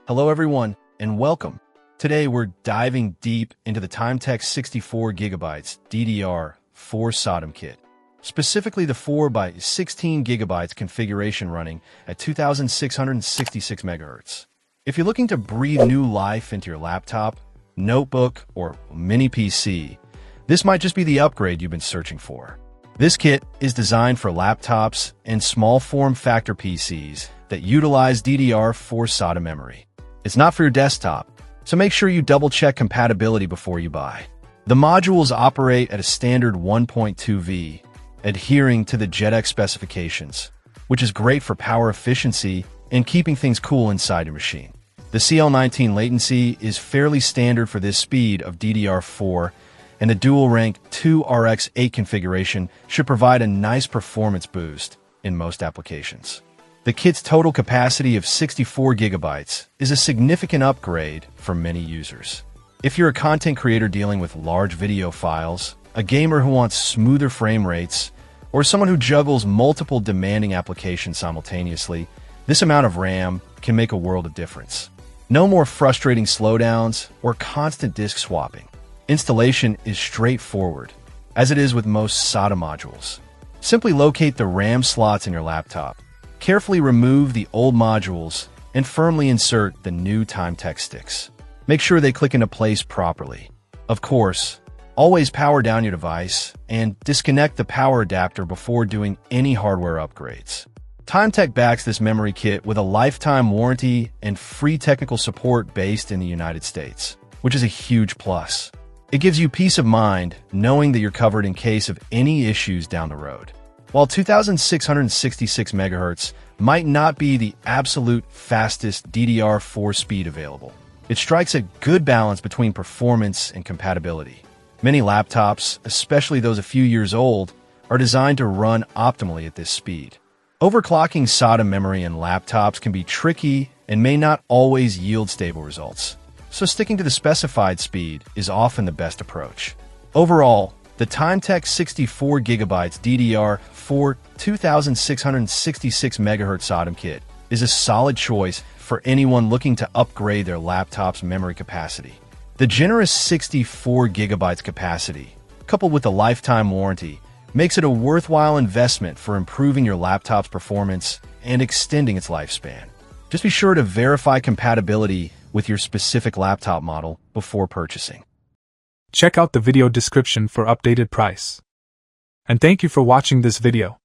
Hello everyone, and welcome. Today we're diving deep into the Timetec 64GB DDR4 SODIMM kit, specifically the 4x16GB configuration running at 2666 MHz. If you're looking to breathe new life into your laptop, notebook, or mini PC, this might just be the upgrade you've been searching for. This kit is designed for laptops and small form factor PCs that utilize DDR4 SODIMM memory. It's not for your desktop, so make sure you double-check compatibility before you buy. The modules operate at a standard 1.2V, adhering to the JEDEC specifications, which is great for power efficiency and keeping things cool inside your machine. The CL19 latency is fairly standard for this speed of DDR4, and the dual-rank 2RX8 configuration should provide a nice performance boost in most applications. The kit's total capacity of 64 GB is a significant upgrade for many users. If you're a content creator dealing with large video files, a gamer who wants smoother frame rates, or someone who juggles multiple demanding applications simultaneously, this amount of RAM can make a world of difference. No more frustrating slowdowns or constant disk swapping. Installation is straightforward, as it is with most SODIMM modules. Simply locate the RAM slots in your laptop, carefully remove the old modules, and firmly insert the new Timetec sticks. Make sure they click into place properly. Of course, always power down your device and disconnect the power adapter before doing any hardware upgrades. Timetec backs this memory kit with a lifetime warranty and free technical support based in the United States, which is a huge plus. It gives you peace of mind knowing that you're covered in case of any issues down the road. While 2666 MHz might not be the absolute fastest DDR4 speed available, it strikes a good balance between performance and compatibility. Many laptops, especially those a few years old, are designed to run optimally at this speed. Overclocking SODIMM memory in laptops can be tricky and may not always yield stable results, so sticking to the specified speed is often the best approach. Overall, the Timetec 64GB DDR4 2666 MHz SODIMM kit is a solid choice for anyone looking to upgrade their laptop's memory capacity. The generous 64 GB capacity, coupled with a lifetime warranty, makes it a worthwhile investment for improving your laptop's performance and extending its lifespan. Just be sure to verify compatibility with your specific laptop model before purchasing. Check out the video description for updated price. And thank you for watching this video.